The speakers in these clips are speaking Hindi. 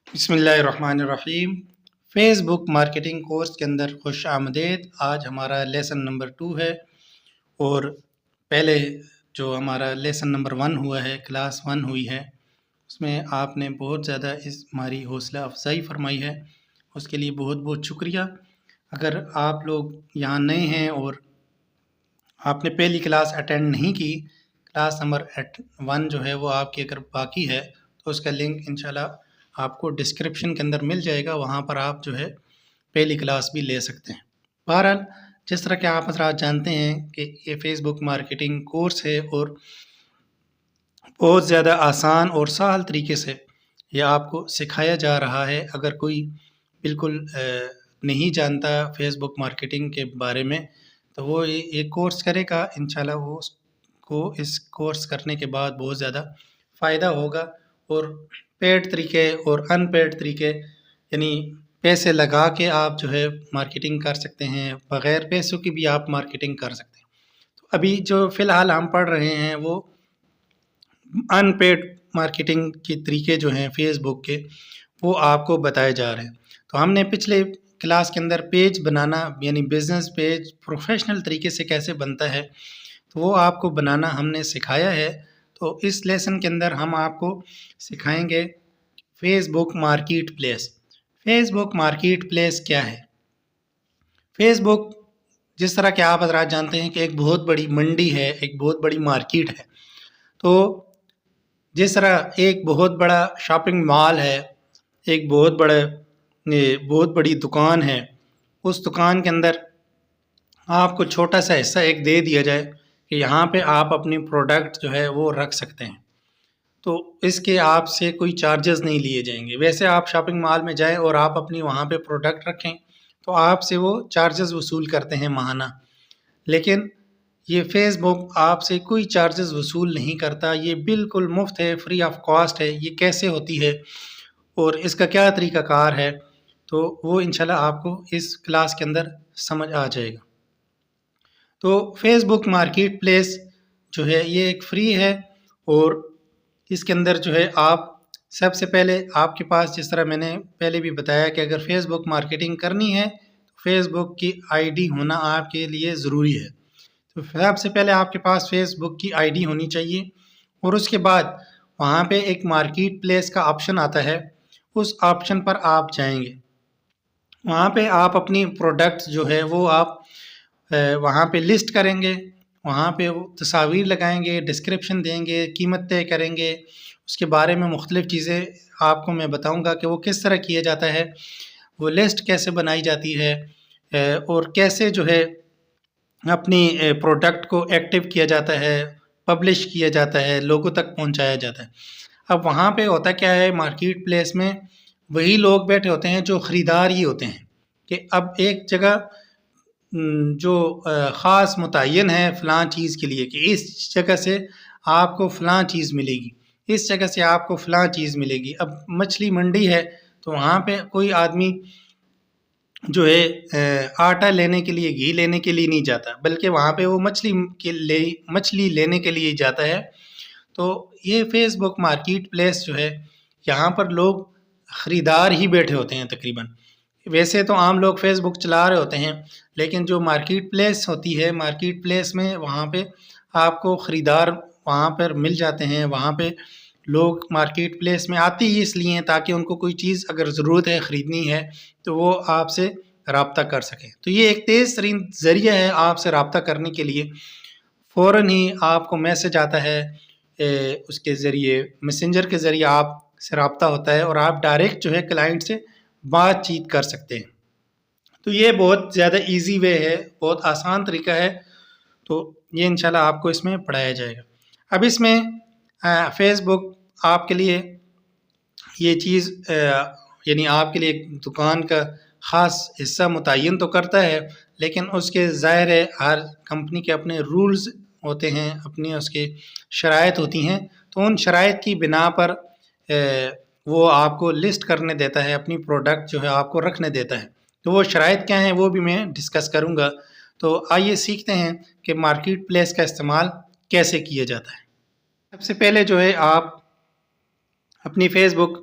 बिस्मिल्लाहिर्रहमानिर्रहीम। फ़ेसबुक मार्केटिंग कोर्स के अंदर खुश आमदीद। आज हमारा लेसन नंबर 2 है और पहले जो हमारा लेसन नंबर 1 हुआ है, क्लास 1 हुई है, उसमें आपने बहुत ज़्यादा हमारी हौसला अफजाई फरमाई है, उसके लिए बहुत बहुत शुक्रिया। अगर आप लोग यहाँ नए हैं और आपने पहली क्लास अटेंड नहीं की, क्लास नंबर 1 जो है वो आपकी अगर बाकी है तो उसका लिंक इंशाल्लाह आपको डिस्क्रिप्शन के अंदर मिल जाएगा। वहाँ पर आप जो है पहली क्लास भी ले सकते हैं। बहरहाल, जिस तरह के आप हज़रात जानते हैं कि ये फ़ेसबुक मार्केटिंग कोर्स है और बहुत ज़्यादा आसान और सहल तरीके से ये आपको सिखाया जा रहा है। अगर कोई बिल्कुल नहीं जानता फ़ेसबुक मार्केटिंग के बारे में, तो वो ये कोर्स करेगा, इंशाल्लाह वो उसको इस कोर्स करने के बाद बहुत ज़्यादा फ़ायदा होगा। और पेड तरीके और अनपेड तरीके, यानी पैसे लगा के आप जो है मार्केटिंग कर सकते हैं, बग़ैर पैसों की भी आप मार्केटिंग कर सकते हैं। तो अभी जो फ़िलहाल हम पढ़ रहे हैं वो अनपेड मार्केटिंग के तरीके जो हैं फ़ेसबुक के, वो आपको बताए जा रहे हैं। तो हमने पिछले क्लास के अंदर पेज बनाना, यानी बिज़नेस पेज प्रोफेशनल तरीके से कैसे बनता है, तो वो आपको बनाना हमने सिखाया है। तो इस लेसन के अंदर हम आपको सिखाएंगे Facebook market place. Facebook market place क्या है? फ़ेसबुक, जिस तरह के आप हज़रात जानते हैं कि एक बहुत बड़ी मंडी है, एक बहुत बड़ी मार्केट है। तो जिस तरह एक बहुत बड़ा शॉपिंग मॉल है, एक बहुत बड़ी दुकान है, उस दुकान के अंदर आपको छोटा सा हिस्सा एक दे दिया जाए कि यहाँ पे आप अपनी प्रोडक्ट जो है वो रख सकते हैं, तो इसके आपसे कोई चार्जेस नहीं लिए जाएंगे। वैसे आप शॉपिंग मॉल में जाएं और आप अपनी वहाँ पे प्रोडक्ट रखें तो आपसे वो चार्जेस वसूल करते हैं माहाना। लेकिन ये फ़ेसबुक आपसे कोई चार्जेस वसूल नहीं करता, ये बिल्कुल मुफ्त है, फ्री ऑफ कॉस्ट है। ये कैसे होती है और इसका क्या तरीक़ाकार है, तो वो इंशाल्लाह आपको इस क्लास के अंदर समझ आ जाएगा। तो फ़ेसबुक मार्केट प्लेस जो है ये एक फ्री है और इसके अंदर जो है आप सबसे पहले आपके पास, जिस तरह मैंने पहले भी बताया कि अगर फ़ेसबुक मार्केटिंग करनी है तो फ़ेसबुक की आईडी होना आपके लिए ज़रूरी है। तो सबसे पहले आपके पास फ़ेसबुक की आईडी होनी चाहिए और उसके बाद वहाँ पे एक मार्केट प्लेस का ऑप्शन आता है, उस ऑप्शन पर आप जाएंगे। वहाँ पे आप अपनी प्रोडक्ट्स जो है वो आप वहाँ पे लिस्ट करेंगे, वहाँ पे वो तस्वीर लगाएंगे, डिस्क्रिप्शन देंगे, कीमत तय करेंगे। उसके बारे में मुख्तलिफ़ चीज़ें आपको मैं बताऊँगा कि वो किस तरह किया जाता है, वो लिस्ट कैसे बनाई जाती है और कैसे जो है अपनी प्रोडक्ट को एक्टिव किया जाता है, पब्लिश किया जाता है, लोगों तक पहुंचाया जाता है। अब वहाँ पे होता क्या है, मार्केट प्लेस में वही लोग बैठे होते हैं जो ख़रीदार ही होते हैं कि अब एक जगह जो ख़ास मुतय्यन है फ़लाँ चीज़ के लिए कि इस जगह से आपको फ़लाँ चीज़ मिलेगी, इस जगह से आपको फ़लाँ चीज़ मिलेगी। अब मछली मंडी है तो वहाँ पे कोई आदमी जो है आटा लेने के लिए, घी लेने के लिए नहीं जाता, बल्कि वहाँ पे वो मछली लेने के लिए जाता है। तो ये फ़ेसबुक मार्केट प्लेस जो है, यहाँ पर लोग ख़रीदार ही बैठे होते हैं तकरीबन। वैसे तो आम लोग फ़ेसबुक चला रहे होते हैं, लेकिन जो मार्केट प्लेस होती है, मार्केट प्लेस में वहाँ पे आपको ख़रीदार वहाँ पर मिल जाते हैं। वहाँ पे लोग मार्केट प्लेस में आते ही इसलिए हैं ताकि उनको कोई चीज़ अगर ज़रूरत है, ख़रीदनी है, तो वो आपसे रब्ता कर सकें। तो ये एक तेज़ तरीन ज़रिया है आपसे रब्ता करने के लिए। फ़ौरन ही आपको मैसेज आता है, उसके ज़रिए मैसेंजर के ज़रिए आपसे रब्ता होता है और आप डायरेक्ट जो है क्लाइंट से बातचीत कर सकते हैं। तो ये बहुत ज़्यादा ईज़ी वे है, बहुत आसान तरीका है। तो ये इंशाल्लाह आपको इसमें पढ़ाया जाएगा। अब इसमें फ़ेसबुक आपके लिए ये चीज़ यानी आपके लिए एक दुकान का ख़ास हिस्सा मुतय्यन तो करता है, लेकिन उसके ज़ाहिर है हर कंपनी के अपने रूल्स होते हैं, अपनी उसकी शराइत होती हैं। तो उन शराइत की बिना पर वो आपको लिस्ट करने देता है, अपनी प्रोडक्ट जो है आपको रखने देता है। तो वो शराइत क्या हैं वो भी मैं डिस्कस करूँगा। तो आइए सीखते हैं कि मार्केट प्लेस का इस्तेमाल कैसे किया जाता है। सबसे पहले जो है आप अपनी फ़ेसबुक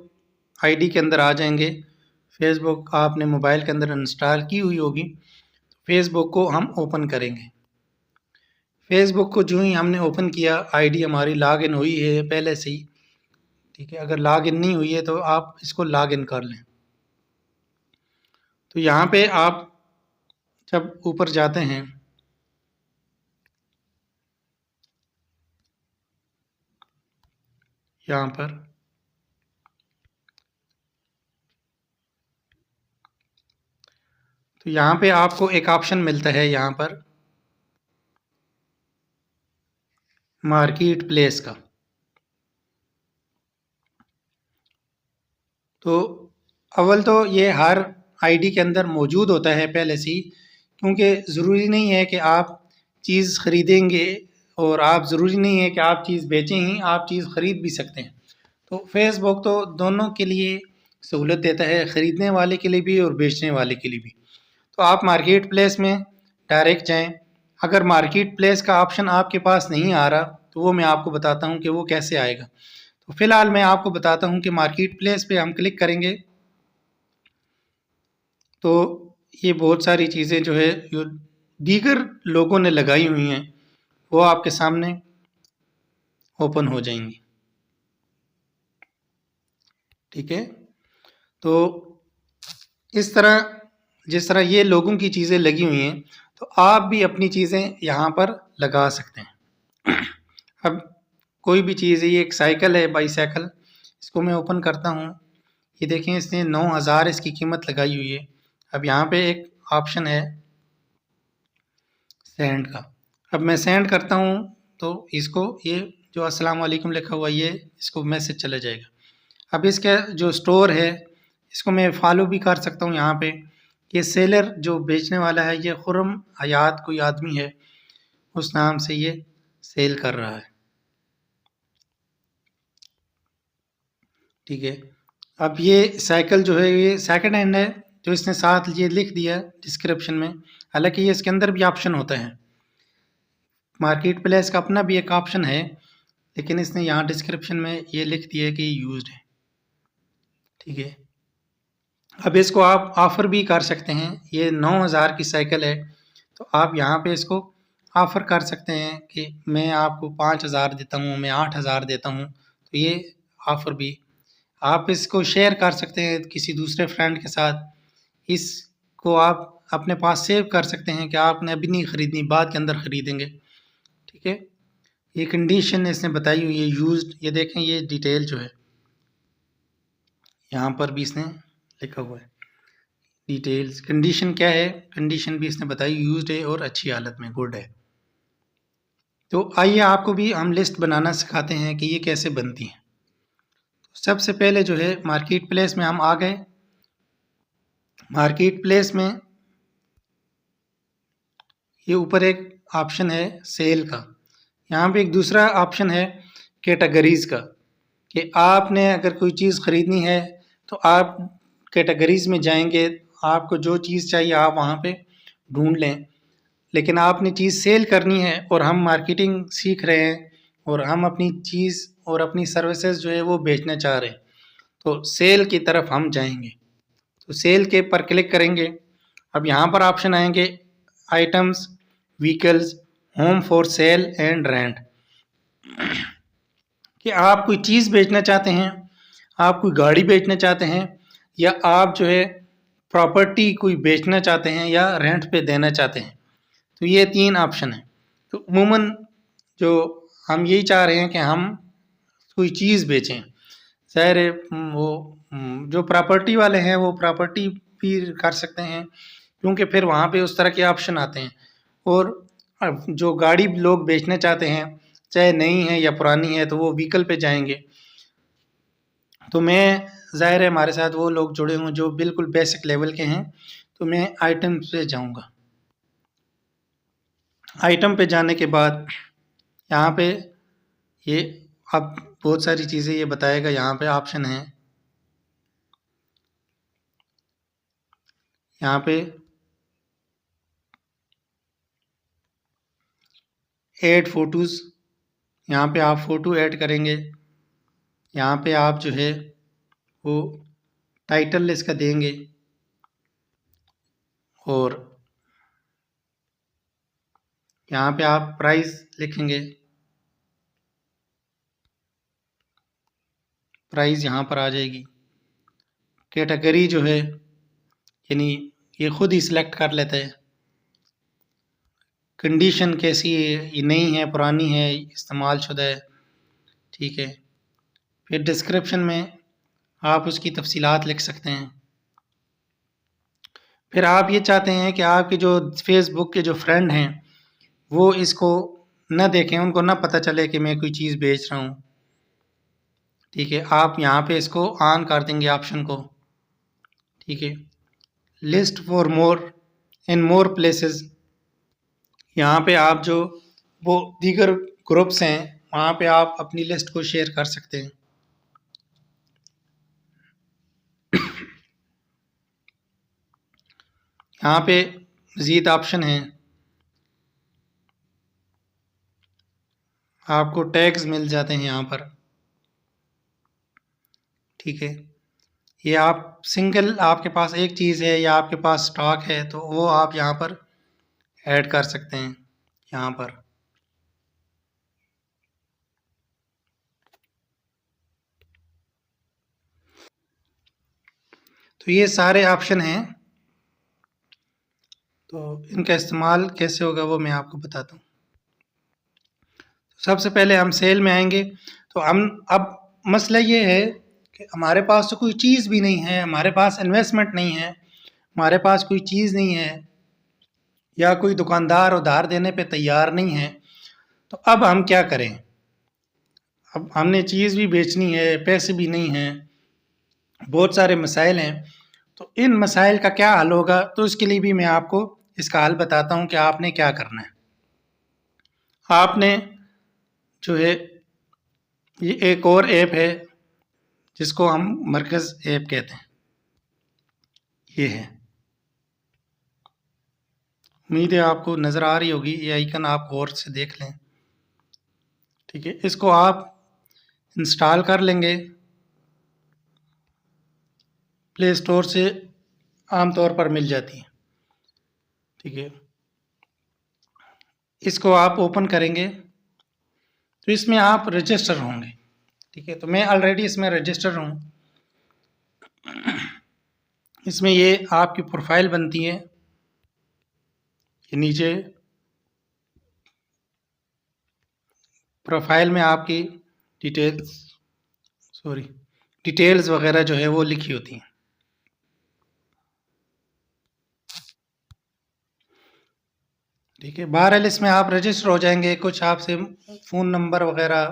आईडी के अंदर आ जाएंगे। फेसबुक आपने मोबाइल के अंदर इंस्टॉल की हुई होगी। फेसबुक को हम ओपन करेंगे। फेसबुक को जो ही हमने ओपन किया, आईडी हमारी लॉगिन हुई है पहले से ही, ठीक है। अगर लॉगिन नहीं हुई है तो आप इसको लॉगिन कर लें। तो यहाँ पे आप जब ऊपर जाते हैं, यहाँ पर तो यहाँ पे आपको एक ऑप्शन मिलता है यहाँ पर मार्केट प्लेस का। तो अव्वल तो ये हर आईडी के अंदर मौजूद होता है पहले से ही, क्योंकि ज़रूरी नहीं है कि आप चीज़ ख़रीदेंगे और आप ज़रूरी नहीं है कि आप चीज़ बेचें ही, आप चीज़ ख़रीद भी सकते हैं। तो फेसबुक तो दोनों के लिए सहूलत देता है, ख़रीदने वाले के लिए भी और बेचने वाले के लिए भी। तो आप मार्केट प्लेस में डायरेक्ट जाएं। अगर मार्केट प्लेस का ऑप्शन आपके पास नहीं आ रहा तो वो मैं आपको बताता हूँ कि वो कैसे आएगा। तो फ़िलहाल मैं आपको बताता हूँ कि मार्केट प्लेस पे हम क्लिक करेंगे तो ये बहुत सारी चीज़ें जो है जो दीगर लोगों ने लगाई हुई हैं वो आपके सामने ओपन हो जाएंगी, ठीक है। तो इस तरह जिस तरह ये लोगों की चीज़ें लगी हुई हैं तो आप भी अपनी चीज़ें यहाँ पर लगा सकते हैं। अब कोई भी चीज़ है, ये एक साइकिल है, बाईसाइकिल, इसको मैं ओपन करता हूँ। ये देखें इसने 9,000 इसकी कीमत लगाई हुई है। अब यहाँ पे एक ऑप्शन है सेंड का। अब मैं सेंड करता हूँ तो इसको ये जो अस्सलाम वालेकुम लिखा हुआ ये इसको मैसेज चला जाएगा। अब इसका जो स्टोर है इसको मैं फॉलो भी कर सकता हूँ। यहाँ पे ये सेलर जो बेचने वाला है ये खुरम हयात कोई आदमी है, उस नाम से ये सेल कर रहा है, ठीक है। अब ये साइकिल जो है ये सेकंड हैंड है, जो इसने साथ ये लिख दिया डिस्क्रिप्शन में। हालांकि ये इसके अंदर भी ऑप्शन होता है, मार्केट प्लेस का अपना भी एक ऑप्शन है, लेकिन इसने यहाँ डिस्क्रिप्शन में ये लिख दिया है कि यूज्ड है, ठीक है। अब इसको आप ऑफ़र भी कर सकते हैं। ये 9,000 की साइकिल है तो आप यहाँ पे इसको ऑफ़र कर सकते हैं कि मैं आपको 5,000 देता हूँ, मैं 8,000 देता हूँ। तो ये ऑफ़र भी आप इसको शेयर कर सकते हैं किसी दूसरे फ्रेंड के साथ। इसको आप अपने पास सेव कर सकते हैं कि आपने अभी नहीं ख़रीदनी, बाद के अंदर ख़रीदेंगे, ठीक है। ये कंडीशन इसने बताई हुई है यूज्ड। ये देखें ये डिटेल जो है यहाँ पर भी इसने लिखा हुआ है डिटेल्स। कंडीशन क्या है, कंडीशन भी इसने बताई यूज्ड है और अच्छी हालत में, गुड है। तो आइए आपको भी हम लिस्ट बनाना सिखाते हैं कि ये कैसे बनती है। सबसे पहले जो है मार्केट प्लेस में हम आ गए। मार्केट प्लेस में ये ऊपर एक ऑप्शन है सेल का, यहाँ पे एक दूसरा ऑप्शन है कैटेगरीज़ का, कि आपने अगर कोई चीज़ ख़रीदनी है तो आप कैटेगरीज़ में जाएंगे, आपको जो चीज़ चाहिए आप वहाँ पे ढूंढ लें। लेकिन आपने चीज़ सेल करनी है और हम मार्केटिंग सीख रहे हैं और हम अपनी चीज़ और अपनी सर्विसेज जो है वो बेचना चाह रहे हैं, तो सेल की तरफ हम जाएंगे। तो सेल के पर क्लिक करेंगे। अब यहाँ पर ऑप्शन आएंगे items, vehicles, home for sale and rent, कि आप कोई चीज़ बेचना चाहते हैं, आप कोई गाड़ी बेचना चाहते हैं, या आप जो है प्रॉपर्टी कोई बेचना चाहते हैं या रेंट पे देना चाहते हैं। तो ये 3 ऑप्शन है। तो अमूमन जो हम यही चाह रहे हैं कि हम कोई चीज़ बेचें। ज़ाहिर है वो जो प्रॉपर्टी वाले हैं वो प्रॉपर्टी भी कर सकते हैं, क्योंकि फिर वहाँ पे उस तरह के ऑप्शन आते हैं। और जो गाड़ी लोग बेचना चाहते हैं, चाहे नई है या पुरानी है, तो वो व्हीकल पे जाएंगे। तो मैं ज़ाहिर है हमारे साथ वो लोग जुड़े हुए जो बिल्कुल बेसिक लेवल के हैं, तो मैं आइटम पे जाऊँगा। आइटम पे जाने के बाद यहाँ पे ये अब बहुत सारी चीज़ें ये बताएगा। यहाँ पे ऑप्शन है, यहाँ पे ऐड फ़ोटोज़, यहाँ पे आप फ़ोटो ऐड करेंगे। यहाँ पे आप जो है वो टाइटल इसका देंगे और यहाँ पे आप प्राइस लिखेंगे। प्राइस यहाँ पर आ जाएगी। कैटेगरी जो है यानी ये खुद ही सिलेक्ट कर लेता है। कंडीशन कैसी है, ये नई है, पुरानी है, इस्तेमाल शुदा है, ठीक है। फिर डिस्क्रिप्शन में आप उसकी तफसीलात लिख सकते हैं। फिर आप ये चाहते हैं कि आपके जो फेसबुक के जो फ्रेंड हैं वो इसको न देखें, उनको ना पता चले कि मैं कोई चीज़ बेच रहा हूँ, ठीक है। आप यहाँ पे इसको ऑन कर देंगे ऑप्शन को, ठीक है। List for more in more places, यहाँ पे आप जो वो दीगर ग्रुप्स हैं वहाँ पे आप अपनी लिस्ट को शेयर कर सकते हैं। यहाँ पे मज़ीद ऑप्शन हैं, आपको टैग्स मिल जाते हैं यहाँ पर, ठीक है। ये आप सिंगल आपके पास एक चीज़ है या आपके पास स्टॉक है तो वो आप यहाँ पर ऐड कर सकते हैं यहाँ पर। तो ये सारे ऑप्शन हैं, तो इनका इस्तेमाल कैसे होगा वो मैं आपको बताता हूँ। सबसे पहले हम सेल में आएंगे। तो हम अब मसला ये है कि हमारे पास तो कोई चीज़ भी नहीं है, हमारे पास इन्वेस्टमेंट नहीं है, हमारे पास कोई चीज़ नहीं है या कोई दुकानदार उधार देने पे तैयार नहीं है। तो अब हम क्या करें? अब हमने चीज़ भी बेचनी है, पैसे भी नहीं हैं, बहुत सारे मसाइल हैं। तो इन मसाइल का क्या हल होगा? तो इसके लिए भी मैं आपको इसका हल बताता हूँ कि आपने क्या करना है। आपने जो है ये एक और ऐप है जिसको हम मरकज़ ऐप कहते हैं, ये है। उम्मीद है आपको नज़र आ रही होगी, ये आइकन आप गौर से देख लें, ठीक है। इसको आप इंस्टॉल कर लेंगे प्ले स्टोर से, आमतौर पर मिल जाती है, ठीक है। इसको आप ओपन करेंगे तो इसमें आप रजिस्टर होंगे, ठीक है। तो मैं ऑलरेडी इसमें रजिस्टर हूँ। इसमें ये आपकी प्रोफाइल बनती है, ये नीचे प्रोफाइल में आपकी डिटेल्स वगैरह जो है वो लिखी होती हैं, ठीक है। बहरहाल इसमें आप रजिस्टर हो जाएंगे। कुछ आपसे फ़ोन नंबर वगैरह,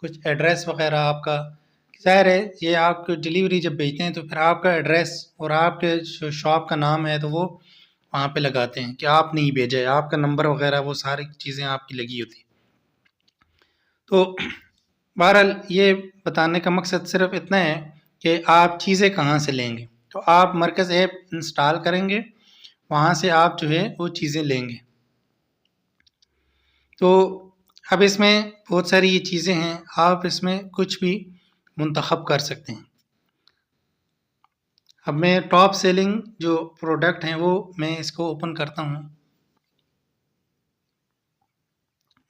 कुछ एड्रेस वगैरह आपका, ज़ाहिर है ये आपको डिलीवरी जब भेजते हैं तो फिर आपका एड्रेस और आपके जो शॉप का नाम है तो वो वहाँ पे लगाते हैं कि आप नहीं भेजा है, आपका नंबर वगैरह वो सारी चीज़ें आपकी लगी होती हैं। तो बहरहाल ये बताने का मकसद सिर्फ इतना है कि आप चीज़ें कहाँ से लेंगे। तो आप मरकज़ ऐप इंस्टॉल करेंगे, वहाँ से आप जो है वो चीज़ें लेंगे। तो अब इसमें बहुत सारी ये चीज़ें हैं, आप इसमें कुछ भी मुंतखब कर सकते हैं। अब मैं टॉप सेलिंग जो प्रोडक्ट हैं वो मैं इसको ओपन करता हूँ।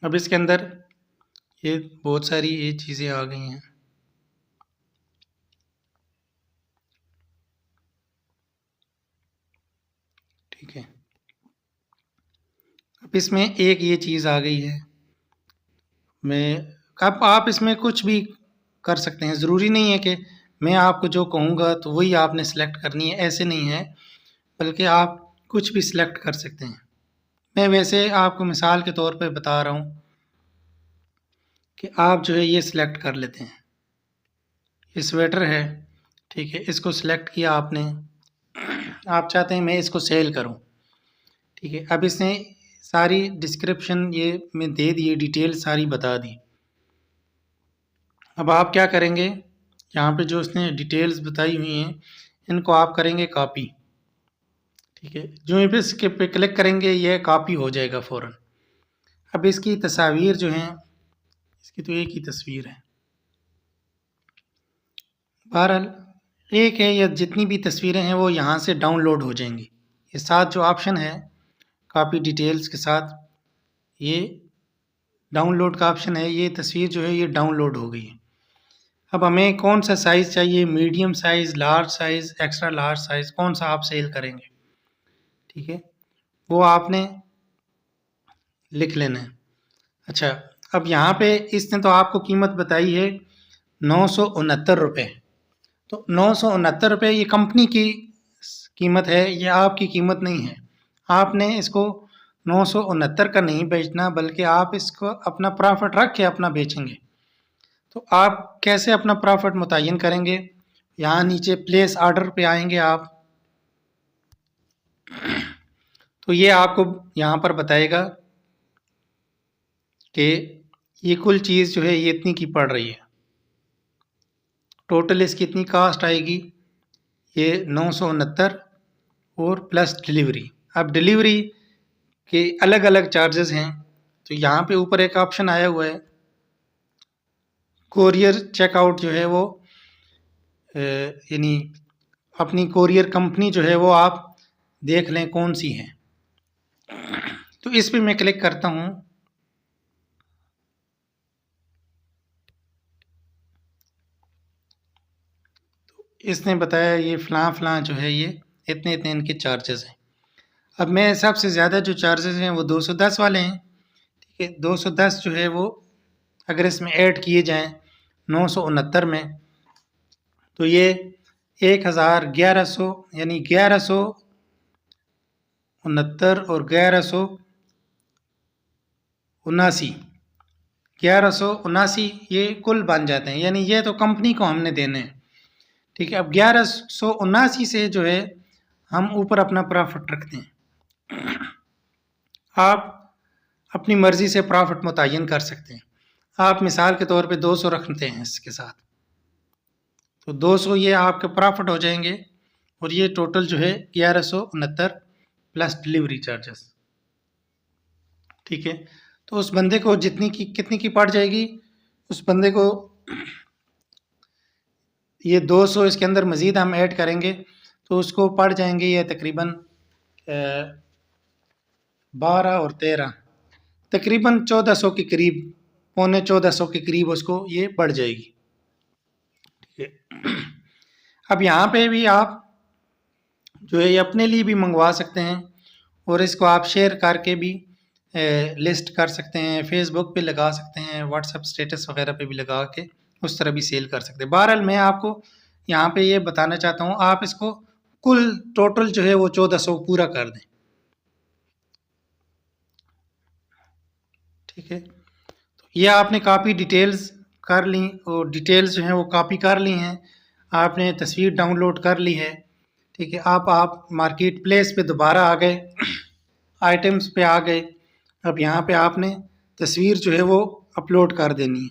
अब इसके अंदर ये बहुत सारी ये चीज़ें आ गई हैं, ठीक है। अब इसमें एक ये चीज़ आ गई है, मैं अब आप इसमें कुछ भी कर सकते हैं। ज़रूरी नहीं है कि मैं आपको जो कहूँगा तो वही आपने सेलेक्ट करनी है, ऐसे नहीं है, बल्कि आप कुछ भी सिलेक्ट कर सकते हैं। मैं वैसे आपको मिसाल के तौर पे बता रहा हूँ कि आप जो है ये सिलेक्ट कर लेते हैं। ये स्वेटर है, ठीक है, इसको सिलेक्ट किया आपने। आप चाहते हैं मैं इसको सेल करूं, ठीक है। अब इसने सारी डिस्क्रिप्शन ये मैं दे दी, डिटेल सारी बता दी। अब आप क्या करेंगे, यहाँ पे जो इसने डिटेल्स बताई हुई हैं इनको आप करेंगे कॉपी, ठीक है। जो ही पे इसके पे क्लिक करेंगे ये कॉपी हो जाएगा फ़ौरन। अब इसकी तस्वीर जो हैं, इसकी तो एक ही तस्वीर है। बहरहाल एक है, या जितनी भी तस्वीरें हैं वो यहाँ से डाउनलोड हो जाएंगी। ये साथ जो ऑप्शन है कॉपी डिटेल्स के साथ, ये डाउनलोड का ऑप्शन है, ये तस्वीर जो है ये डाउनलोड हो गई है। अब हमें कौन सा साइज़ चाहिए, medium size, large size, extra large size, कौन सा आप सेल करेंगे, ठीक है, वो आपने लिख लेना है। अच्छा, अब यहाँ पे इसने तो आपको कीमत बताई है 969 रुपये। तो 969 रुपये ये कंपनी की कीमत है, ये आपकी कीमत नहीं है। आपने इसको 969 का नहीं बेचना, बल्कि आप इसको अपना प्रॉफिट रख के अपना बेचेंगे। तो आप कैसे अपना प्रॉफिट मुतय्यन करेंगे, यहाँ नीचे प्लेस ऑर्डर पे आएंगे आप, तो ये आपको यहाँ पर बताएगा कि ये कुल चीज़ जो है ये इतनी की पड़ रही है, टोटल इसकी इतनी कास्ट आएगी, ये 969 और प्लस डिलीवरी। अब डिलीवरी के अलग अलग चार्जेस हैं, तो यहाँ पे ऊपर एक ऑप्शन आया हुआ है कोरियर चेकआउट, जो है वो यानी अपनी कोरियर कंपनी जो है वो आप देख लें कौन सी है। तो इस पे मैं क्लिक करता हूँ। तो इसने बताया ये फ़लाँ फ़लाँ जो है ये इतने इतने इनके चार्जेस हैं। अब मैं सबसे ज़्यादा जो चार्जेस हैं वो 210 वाले हैं, ठीक है। 210 जो है वो अगर इसमें ऐड किए जाएँ 969 में, तो ये 1100 यानी 1169 और 1179 ये कुल बन जाते हैं, यानी ये तो कंपनी को हमने देने हैं, ठीक है। अब 1179 से जो है हम ऊपर अपना प्रॉफिट रखते हैं। आप अपनी मर्ज़ी से प्रॉफिट मुतय्यन कर सकते हैं। आप मिसाल के तौर पे 200 रखते हैं इसके साथ, तो 200 ये आपके प्रॉफिट हो जाएंगे, और ये टोटल जो है 1169 प्लस डिलीवरी चार्जेस, ठीक है। तो उस बंदे को जितनी की कितनी की पड़ जाएगी, उस बंदे को ये 200 इसके अंदर मज़ीद हम ऐड करेंगे तो उसको पड़ जाएंगे ये तकरीबन 12 और 13 तकरीबन 1400 के करीब, पौने 1400 के करीब उसको ये बढ़ जाएगी, ठीक है। अब यहाँ पे भी आप जो है ये अपने लिए भी मंगवा सकते हैं, और इसको आप शेयर करके भी लिस्ट कर सकते हैं, फेसबुक पे लगा सकते हैं, व्हाट्सएप स्टेटस वगैरह पे भी लगा के उस तरह भी सेल कर सकते हैं। बहरहाल मैं आपको यहाँ पे ये बताना चाहता हूँ, आप इसको कुल टोटल जो है वो 1400 पूरा कर दें, ठीक है। तो ये आपने कॉपी डिटेल्स कर ली, और डिटेल्स जो हैं वो कॉपी कर ली हैं, आपने तस्वीर डाउनलोड कर ली है, ठीक है। आप मार्केट प्लेस पे दोबारा आ गए, आइटम्स पे आ गए। अब यहाँ पे आपने तस्वीर जो है वो अपलोड कर देनी है,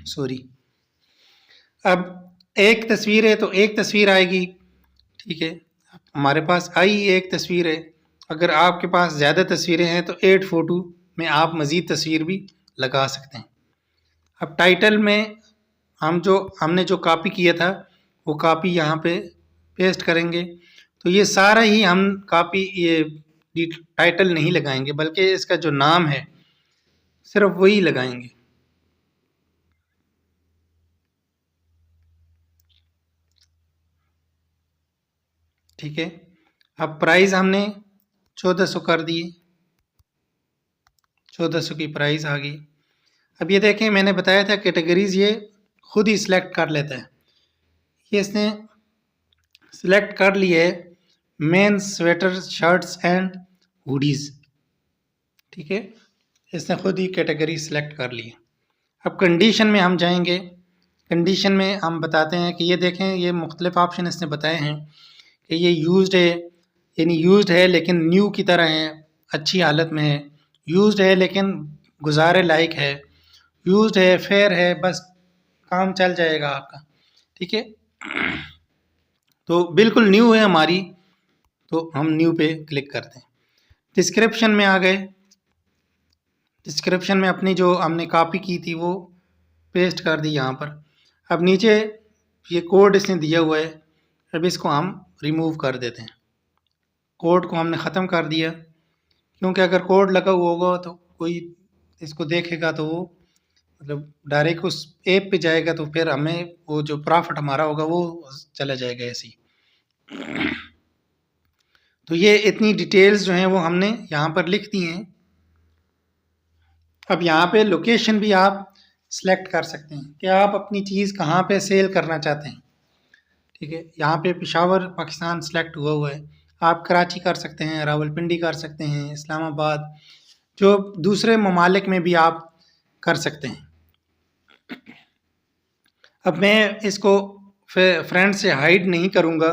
सॉरी। अब एक तस्वीर है तो एक तस्वीर आएगी, ठीक है। हमारे पास आई एक तस्वीर है, अगर आपके पास ज़्यादा तस्वीरें हैं तो ऐड फ़ोटो में आप मज़ीद तस्वीर भी लगा सकते हैं। अब टाइटल में हमने जो कॉपी किया था वो कॉपी यहाँ पे पेस्ट करेंगे, तो ये सारा ही हम कॉपी ये टाइटल नहीं लगाएंगे, बल्कि इसका जो नाम है सिर्फ वही लगाएंगे, ठीक है। अब प्राइस हमने 1400 कर दिए, 1400 की प्राइस आ गई। अब ये देखें, मैंने बताया था कैटेगरीज ये खुद ही सिलेक्ट कर लेता है, ये इसने सिलेक्ट कर लिए men's sweater shirts and hoodies, ठीक है। इसने खुद ही कैटेगरी सिलेक्ट कर ली है। अब कंडीशन में हम जाएंगे, कंडीशन में हम बताते हैं कि ये देखें, ये मुख्तलिफ ऑप्शन इसने बताए हैं कि ये यूज्ड है, यानी यूज्ड है लेकिन न्यू की तरह है, अच्छी हालत में है, यूज्ड है लेकिन गुजारे लायक है, यूज्ड है, फेयर है, बस काम चल जाएगा आपका, ठीक है। तो बिल्कुल न्यू है हमारी, तो हम न्यू पे क्लिक करते हैं। डिस्क्रिप्शन में आ गए, डिस्क्रिप्शन में अपनी जो हमने कॉपी की थी वो पेस्ट कर दी यहाँ पर। अब नीचे ये कोड इसने दिया हुआ है, अब इसको हम रिमूव कर देते हैं। कोड को हमने ख़त्म कर दिया, क्योंकि अगर कोड लगा हुआ होगा तो कोई इसको देखेगा तो वो मतलब डायरेक्ट उस ऐप पे जाएगा, तो फिर हमें वो जो प्रॉफिट हमारा होगा वो चला जाएगा ऐसे ही। तो ये इतनी डिटेल्स जो हैं वो हमने यहाँ पर लिख दी हैं। अब यहाँ पे लोकेशन भी आप सिलेक्ट कर सकते हैं कि आप अपनी चीज़ कहाँ पे सेल करना चाहते हैं। ठीक है, यहाँ पे पेशावर पाकिस्तान सिलेक्ट हुआ है। आप कराची कर सकते हैं, रावलपिंडी कर सकते हैं, इस्लामाबाद, जो दूसरे ममालिक में भी आप कर सकते हैं। अब मैं इसको फ्रेंड से हाइड नहीं करूँगा,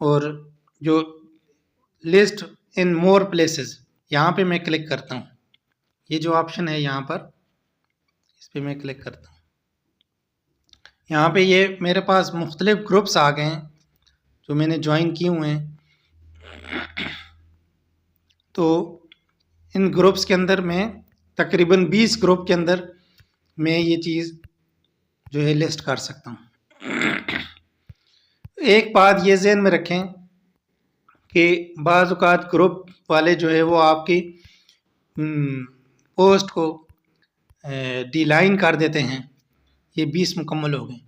और जो लिस्ट इन मोर प्लेसेस यहाँ पे मैं क्लिक करता हूँ। ये जो ऑप्शन है यहाँ पर, इस पर मैं क्लिक करता हूँ। यहाँ पे ये मेरे पास मुख्तलिफ ग्रुप्स आ गए हैं जो मैंने ज्वाइन किए हुए हैं। तो इन ग्रुप्स के अंदर मैं तकरीबन 20 ग्रुप के अंदर मैं ये चीज़ जो है लिस्ट कर सकता हूँ। एक बात ये ज़हन में रखें कि बाज़ औक़ात ग्रुप वाले जो है वो आपकी पोस्ट को डिलाइन कर देते हैं। ये 20 मुकम्मल हो गए,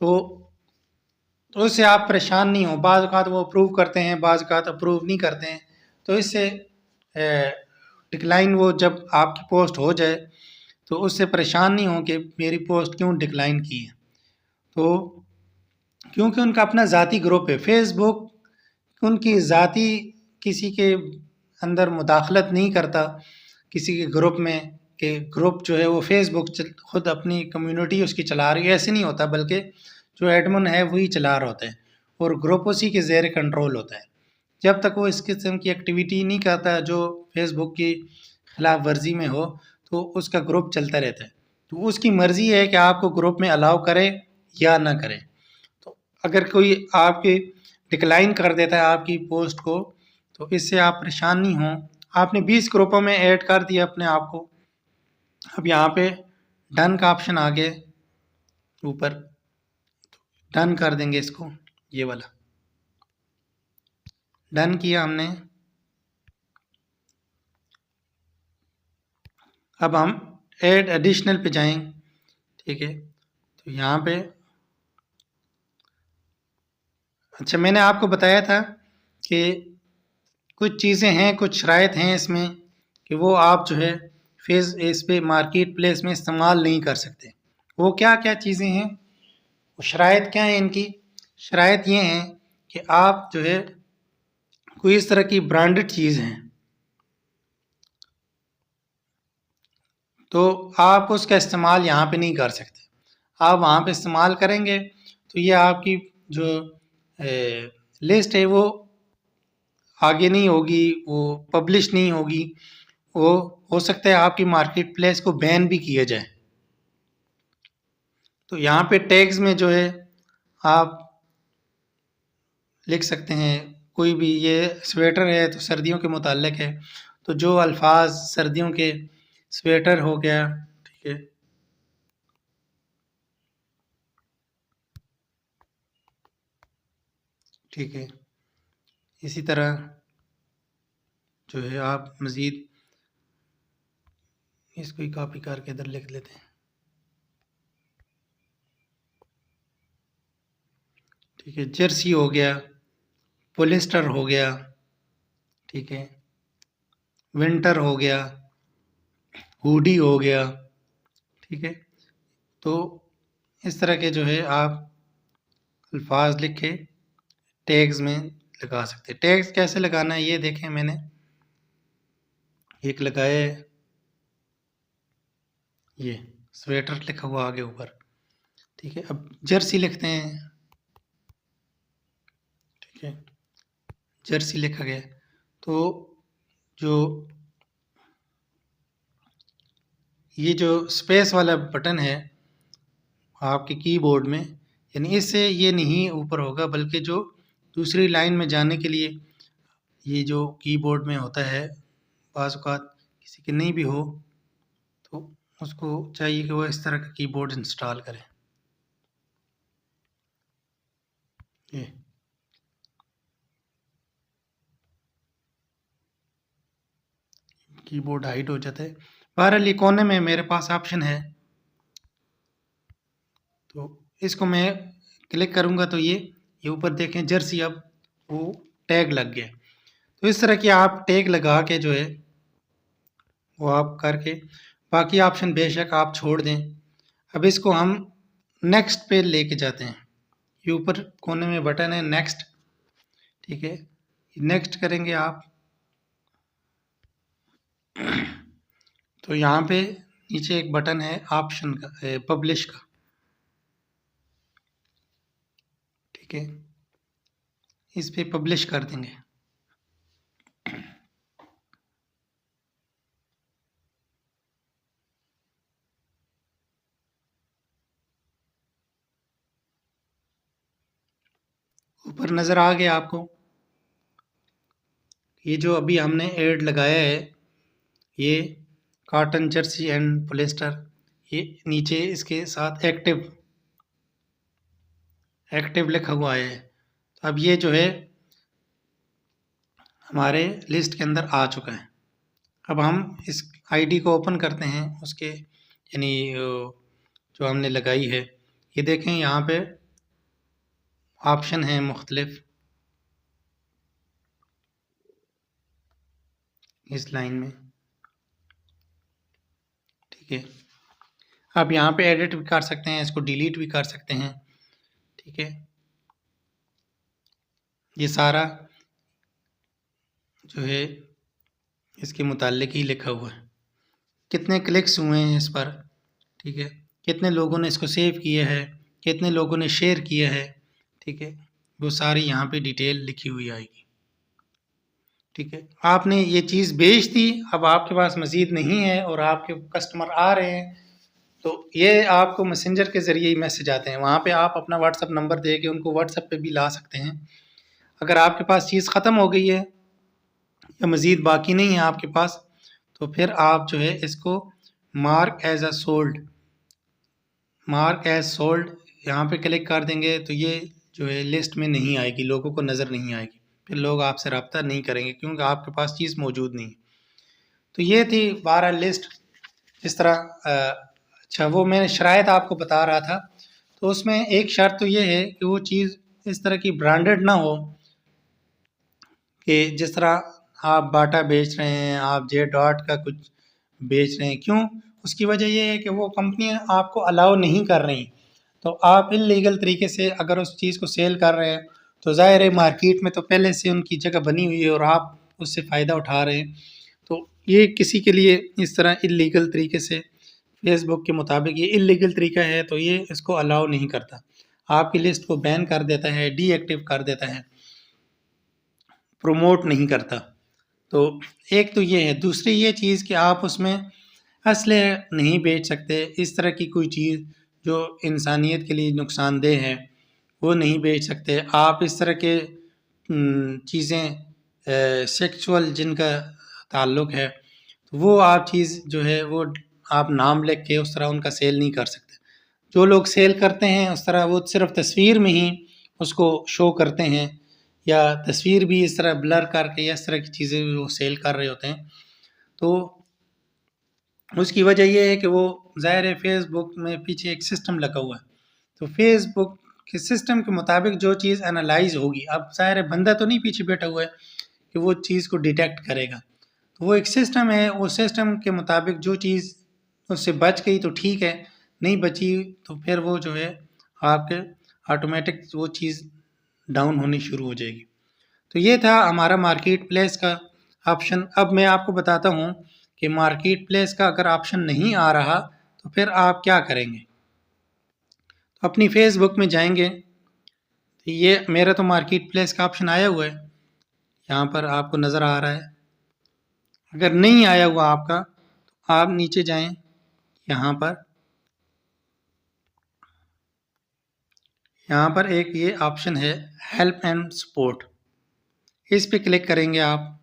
तो उससे आप परेशान नहीं हो। बाज़ औक़ात वो अप्रूव करते हैं, बाज़ औक़ात अप्रूव नहीं करते हैं। तो इससे डिक्लाइन वो जब आपकी पोस्ट हो जाए तो उससे परेशान नहीं हो कि मेरी पोस्ट क्यों डिक्लाइन की है। तो क्योंकि उनका अपना ज़ाती ग्रुप है, फेसबुक उनकी ज़ाती किसी के अंदर मुदाखलत नहीं करता किसी के ग्रुप में, कि ग्रुप जो है वो फेसबुक खुद अपनी कम्युनिटी उसकी चला रही है, ऐसे नहीं होता, बल्कि जो एडमिन है वही चला रहा होता है और ग्रुप उसी के ज़ेर कंट्रोल होता है। जब तक वो इस किस्म की एक्टिविटी नहीं करता जो फेसबुक की खिलाफ वर्जी में हो, तो उसका ग्रुप चलता रहता है। तो उसकी मर्ज़ी है कि आपको ग्रुप में अलाउ करे या ना करे। तो अगर कोई आपकी डिक्लाइन कर देता है आपकी पोस्ट को, तो इससे आप परेशान नहीं हों। आपने 20 ग्रुपों में ऐड कर दिया अपने आप को। अब यहाँ पे डन का ऑप्शन आ गया ऊपर, डन कर देंगे इसको, ये वाला डन किया हमने। अब हम ऐड एडिशनल पे जाएंगे। ठीक है, तो यहाँ पे अच्छा मैंने आपको बताया था कि कुछ चीज़ें हैं, कुछ शराइत हैं इसमें कि वो आप जो है इस पे मार्केट प्लेस में इस्तेमाल नहीं कर सकते। वो क्या क्या चीज़ें हैं, वो शराइत क्या हैं इनकी? शराइत ये हैं कि आप जो है कोई इस तरह की ब्रांडेड चीज़ हैं तो आप उसका इस्तेमाल यहाँ पे नहीं कर सकते। आप वहाँ पे इस्तेमाल करेंगे तो ये आपकी जो लिस्ट है वो आगे नहीं होगी, वो पब्लिश नहीं होगी। वो हो सकता है आपकी मार्केट प्लेस को बैन भी किया जाए। तो यहाँ पे टैग्स में जो है आप लिख सकते हैं कोई भी, ये स्वेटर है तो सर्दियों के मुताल्लिक है, तो जो अल्फाज सर्दियों के, स्वेटर हो गया, ठीक है, ठीक है। इसी तरह जो है आप मज़ीद इसको ही कॉपी करके इधर लिख लेते हैं। ठीक है, जर्सी हो गया, पोलिस्टर हो गया, ठीक है, विंटर हो गया, हुडी हो गया, ठीक है। तो इस तरह के जो है आप अल्फाज लिख के टैग्स में लगा सकते हैं। टैग्स कैसे लगाना है ये देखें, मैंने एक लगाया है, ये स्वेटर लिखा हुआ आगे ऊपर, ठीक है। अब जर्सी लिखते हैं, ठीक है, जर्सी लिखा गया। तो जो ये जो स्पेस वाला बटन है आपके कीबोर्ड में, यानी इससे ये नहीं ऊपर होगा, बल्कि जो दूसरी लाइन में जाने के लिए ये जो कीबोर्ड में होता है, बाज़ औक़ात किसी के नहीं भी हो तो उसको चाहिए कि वो इस तरह का कीबोर्ड इंस्टॉल करें। ये कीबोर्ड हाइड हो जाता है। बहरहाल ये कोने में मेरे पास ऑप्शन है, तो इसको मैं क्लिक करूँगा तो ये ऊपर देखें जर्सी, अब वो टैग लग गया। तो इस तरह की आप टैग लगा के जो है वो आप करके, बाकी ऑप्शन बेशक आप छोड़ दें। अब इसको हम नेक्स्ट पे लेके जाते हैं। ये ऊपर कोने में बटन है नेक्स्ट, ठीक है, नेक्स्ट करेंगे आप तो यहाँ पे नीचे एक बटन है ऑप्शन का, पब्लिश का, ठीक है, इस पे पब्लिश कर देंगे। ऊपर नज़र आ गया आपको, ये जो अभी हमने ऐड लगाया है ये कॉटन जर्सी एंड पॉलिएस्टर, ये नीचे इसके साथ एक्टिव लिखा हुआ है। तो अब ये जो है हमारे लिस्ट के अंदर आ चुका है। अब हम इस आईडी को ओपन करते हैं, उसके यानी जो हमने लगाई है, ये देखें यहाँ पे ऑप्शन है मुख्तलिफ इस लाइन में, ठीक है। आप यहाँ पे एडिट भी कर सकते हैं, इसको डिलीट भी कर सकते हैं, ठीक है। ये सारा जो है इसके मुताल्लिक ही लिखा हुआ है, कितने क्लिक्स हुए हैं इस पर, ठीक है, कितने लोगों ने इसको सेव किया है, कितने लोगों ने शेयर किया है, ठीक है, वो सारी यहाँ पे डिटेल लिखी हुई आएगी, ठीक है। आपने ये चीज़ बेच दी, अब आपके पास मज़ीद नहीं है और आपके कस्टमर आ रहे हैं, तो ये आपको मैसेंजर के ज़रिए ही मैसेज आते हैं, वहाँ पे आप अपना व्हाट्सअप नंबर दे के उनको व्हाट्सअप पे भी ला सकते हैं। अगर आपके पास चीज़ ख़त्म हो गई है या मज़ीद बाकी नहीं है आपके पास, तो फिर आप जो है इसको मार्क एज सोल्ड यहाँ पे क्लिक कर देंगे, तो ये जो है लिस्ट में नहीं आएगी, लोगों को नज़र नहीं आएगी, फिर लोग आपसे रब्ता नहीं करेंगे क्योंकि आपके पास चीज़ मौजूद नहीं है। तो ये थी 12 लिस्ट। इस तरह अच्छा, वो मैंने शराइत आपको बता रहा था, तो उसमें एक शर्त तो ये है कि वो चीज़ इस तरह की ब्रांडेड ना हो कि जिस तरह आप बाटा बेच रहे हैं, आप जे डॉट का कुछ बेच रहे हैं। क्यों? उसकी वजह ये है कि वो कंपनियां आपको अलाउ नहीं कर रही, तो आप इल्लीगल तरीके से अगर उस चीज़ को सेल कर रहे हैं तो ज़ाहिर है मार्केट में तो पहले से उनकी जगह बनी हुई है और आप उससे फ़ायदा उठा रहे हैं। तो ये किसी के लिए इस तरह इल्लीगल तरीके से, फेसबुक के मुताबिक ये इल्लीगल तरीका है, तो ये इसको अलाउ नहीं करता, आपकी लिस्ट को बैन कर देता है, डीएक्टिव कर देता है, प्रमोट नहीं करता। तो एक तो ये है। दूसरी ये चीज़ कि आप उसमें असलहे नहीं बेच सकते, इस तरह की कोई चीज़ जो इंसानियत के लिए नुकसानदेह है वो नहीं बेच सकते। आप इस तरह के चीज़ें सेक्सुअल जिनका ताल्लुक़ है, तो वो आप चीज़ जो है वो आप नाम लिख के उस तरह उनका सेल नहीं कर सकते। जो लोग सेल करते हैं उस तरह वो सिर्फ तस्वीर में ही उसको शो करते हैं, या तस्वीर भी इस तरह ब्लर करके या इस तरह की चीज़ें वो सेल कर रहे होते हैं। तो उसकी वजह ये है कि वो ज़ाहिर है फेसबुक में पीछे एक सिस्टम लगा हुआ है, तो फेसबुक के सिस्टम के मुताबिक जो चीज़ एनालाइज होगी, अब ज़ाहिर है बंदा तो नहीं पीछे बैठा हुआ है कि वो चीज़ को डिटेक्ट करेगा, तो वो एक सिस्टम है, वो सिस्टम के मुताबिक जो चीज़ उससे बच गई तो ठीक है, नहीं बची तो फिर वो जो है आपके ऑटोमेटिक वो चीज़ डाउन होनी शुरू हो जाएगी। तो ये था हमारा मार्केट प्लेस का ऑप्शन। अब मैं आपको बताता हूँ कि मार्केट प्लेस का अगर ऑप्शन नहीं आ रहा तो फिर आप क्या करेंगे। तो अपनी फेसबुक में जाएंगे, तो ये मेरा तो मार्केट प्लेस का ऑप्शन आया हुआ है, यहाँ पर आपको नज़र आ रहा है। अगर नहीं आया हुआ आपका तो आप नीचे जाएं, यहाँ पर एक ये ऑप्शन है हेल्प एंड सपोर्ट, इस पे क्लिक करेंगे आप।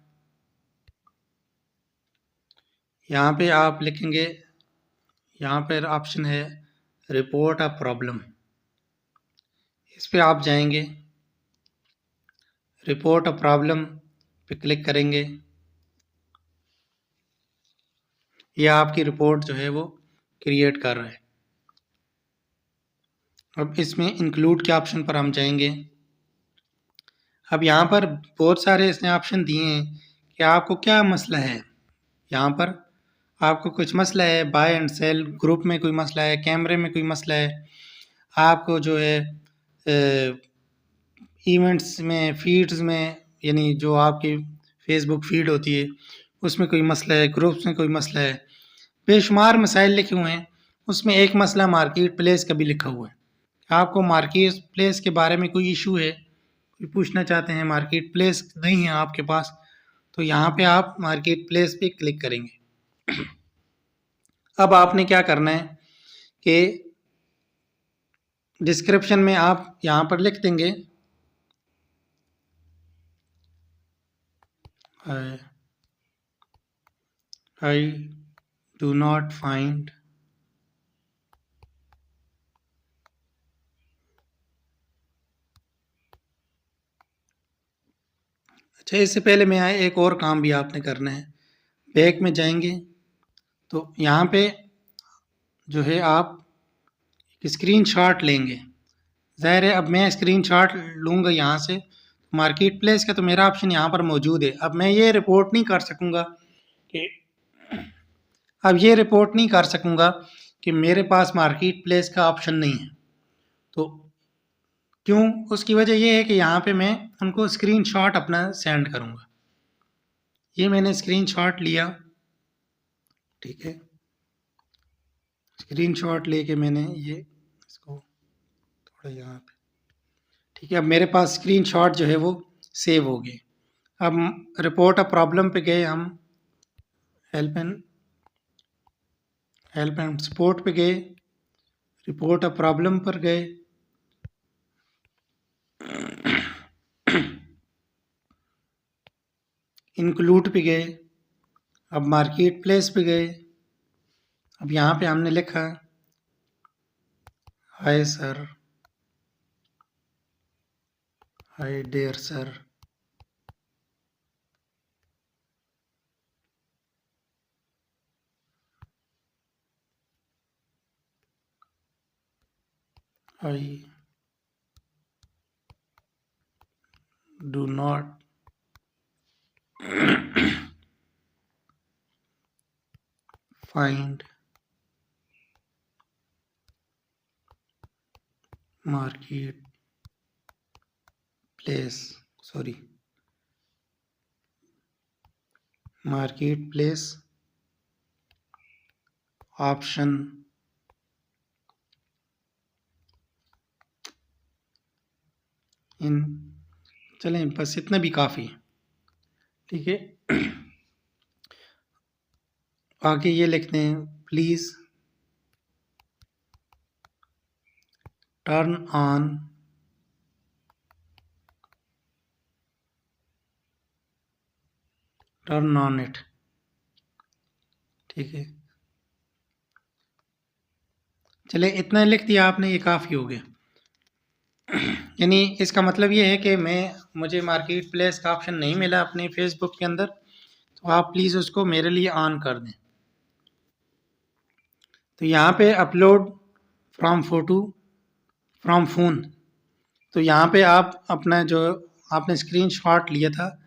यहाँ पे आप लिखेंगे, यहाँ पर ऑप्शन है रिपोर्ट अ प्रॉब्लम, इस पे आप जाएंगे। रिपोर्ट अ प्रॉब्लम पे क्लिक करेंगे, ये आपकी रिपोर्ट जो है वो क्रिएट कर रहा है। अब इसमें इंक्लूड के ऑप्शन पर हम जाएंगे। अब यहाँ पर बहुत सारे इसने ऑप्शन दिए हैं कि आपको क्या मसला है। यहाँ पर आपको कुछ मसला है, बाय एंड सेल ग्रुप में कोई मसला है, कैमरे में कोई मसला है, आपको जो है इवेंट्स में, फीड्स में, यानी जो आपकी फेसबुक फीड होती है उसमें कोई मसला है, ग्रुप्स में कोई मसला है, बेशुमार मसाइल लिखे हुए हैं। उसमें एक मसला मार्केट प्लेस का भी लिखा हुआ है। आपको मार्केट प्लेस के बारे में कोई इशू है, कोई पूछना चाहते हैं, मार्केट प्लेस नहीं है आपके पास, तो यहाँ पे आप मार्केट प्लेस पे क्लिक करेंगे। अब आपने क्या करना है कि डिस्क्रिप्शन में आप यहाँ पर लिख देंगे I do not find अच्छा, इससे पहले मैं आए एक और काम भी आपने करना है। बैक में जाएंगे तो यहाँ पे जो है आप एक स्क्रीनशॉट लेंगे। ज़ाहिर है अब मैं स्क्रीनशॉट लूँगा यहाँ से, मार्केट प्लेस का तो मेरा ऑप्शन यहाँ पर मौजूद है। अब मैं ये रिपोर्ट नहीं कर सकूँगा कि मेरे पास मार्केट प्लेस का ऑप्शन नहीं है। तो क्यों? उसकी वजह ये है कि यहाँ पे मैं उनको स्क्रीनशॉट अपना सेंड करूँगा। ये मैंने स्क्रीनशॉट लिया, ठीक है, स्क्रीनशॉट लेके मैंने ये इसको थोड़ा यहाँ पे, ठीक है। अब मेरे पास स्क्रीनशॉट जो है वो सेव हो गए। अब रिपोर्ट अ प्रॉब्लम पे गए हम, हेल्प एंड सपोर्ट पे गए, रिपोर्ट अ प्रॉब्लम पर गए, इंक्लूड पे गए, अब मार्केट प्लेस पे गए। अब यहाँ पे हमने लिखा hi sir, hi dear sir, I do not find market place option in, चलें बस इतना भी काफ़ी है, ठीक है। आगे ये लिखते हैं, प्लीज़ टर्न ऑन इट, ठीक है। चले इतना लिख दिया आपने, ये काफ़ी हो गया। यानी इसका मतलब ये है कि मुझे मार्केट प्लेस का ऑप्शन नहीं मिला अपने फेसबुक के अंदर, तो आप प्लीज़ उसको मेरे लिए ऑन कर दें। तो यहाँ पे अपलोड फ्रॉम फ़ोन, तो यहाँ पे आप अपना जो आपने स्क्रीनशॉट लिया था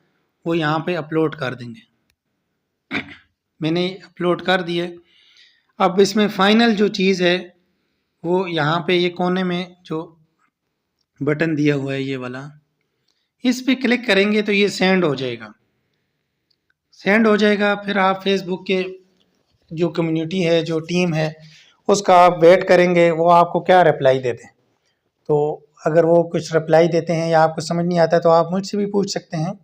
वो यहाँ पे अपलोड कर देंगे। मैंने अपलोड कर दिए। अब इसमें फाइनल जो चीज़ है वो यहाँ पे ये कोने में जो बटन दिया हुआ है ये वाला, इस पे क्लिक करेंगे तो ये सेंड हो जाएगा। फिर आप फेसबुक के जो कम्युनिटी है, जो टीम है, उसका आप वेट करेंगे वो आपको क्या रिप्लाई देते हैं। तो अगर वो कुछ रिप्लाई देते हैं या आपको समझ नहीं आता तो आप मुझसे भी पूछ सकते हैं।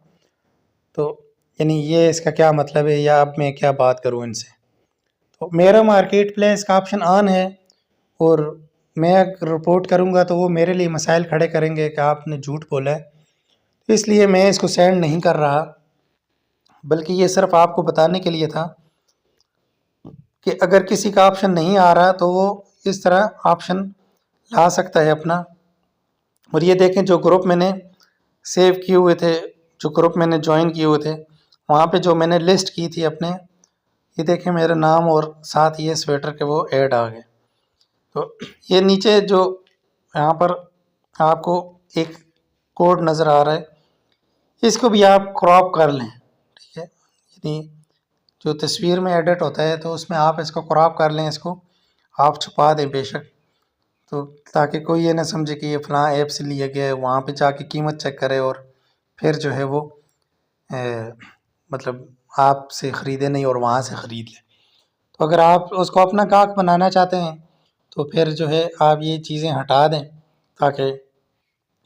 तो यानी ये इसका क्या मतलब है, या अब मैं क्या बात करूँ इनसे। तो मेरा मार्केट प्लेस का ऑप्शन ऑन है और मैं अगर रिपोर्ट करूँगा तो वो मेरे लिए मसाइल खड़े करेंगे कि आपने झूठ बोला है, तो इसलिए मैं इसको सेंड नहीं कर रहा, बल्कि ये सिर्फ आपको बताने के लिए था कि अगर किसी का ऑप्शन नहीं आ रहा तो वो इस तरह ऑप्शन ला सकता है अपना। और ये देखें जो ग्रुप मैंने सेव किए हुए थे, जो ग्रुप मैंने ज्वाइन किए हुए थे, वहाँ पे जो मैंने लिस्ट की थी अपने, ये देखें मेरा नाम और साथ ये स्वेटर के वो ऐड आ गए। तो ये नीचे जो यहाँ पर आपको एक कोड नज़र आ रहा है, इसको भी आप क्रॉप कर लें, ठीक है। यानी जो तस्वीर में एडिट होता है तो उसमें आप इसको क्रॉप कर लें, इसको आप छुपा दें बेशक, तो ताकि कोई ये ना समझे कि ये फ़लाँ ऐप से लिया गया है, वहाँ पे जाके कीमत चेक करे और फिर जो है वो मतलब आपसे ख़रीदे नहीं और वहाँ से ख़रीद ले। तो अगर आप उसको अपना गाहक बनाना चाहते हैं तो फिर जो है आप ये चीज़ें हटा दें, ताकि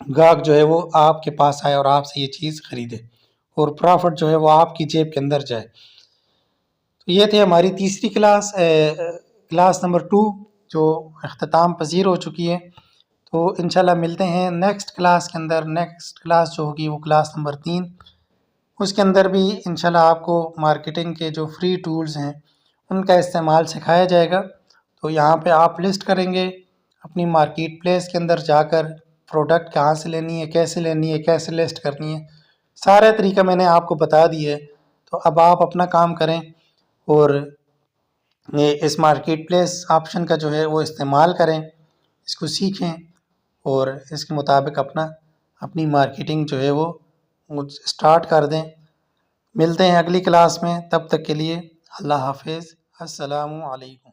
गाहक जो है वो आपके पास आए और आपसे ये चीज़ ख़रीदे और प्रॉफिट जो है वो आपकी जेब के अंदर जाए। तो ये थी हमारी तीसरी क्लास, क्लास नंबर 2 जो अख्ताम पज़ीर हो चुकी है। तो इंशाल्लाह मिलते हैं नेक्स्ट क्लास के अंदर। नेक्स्ट क्लास जो होगी वो क्लास नंबर 3, उसके अंदर भी इंशाल्लाह आपको मार्केटिंग के जो फ्री टूल्स हैं उनका इस्तेमाल सिखाया जाएगा। तो यहाँ पे आप लिस्ट करेंगे अपनी मार्केट प्लेस के अंदर जाकर, प्रोडक्ट कहाँ से लेनी है, कैसे लिस्ट करनी है, सारा तरीका मैंने आपको बता दिया है। तो अब आप अपना काम करें और ये इस मार्केट प्लेस ऑप्शन का जो है वो इस्तेमाल करें, इसको सीखें और इसके मुताबिक अपनी मार्केटिंग जो है वो स्टार्ट कर दें। मिलते हैं अगली क्लास में, तब तक के लिए अल्लाह हाफ़िज़, अस्सलामु अलैकुम।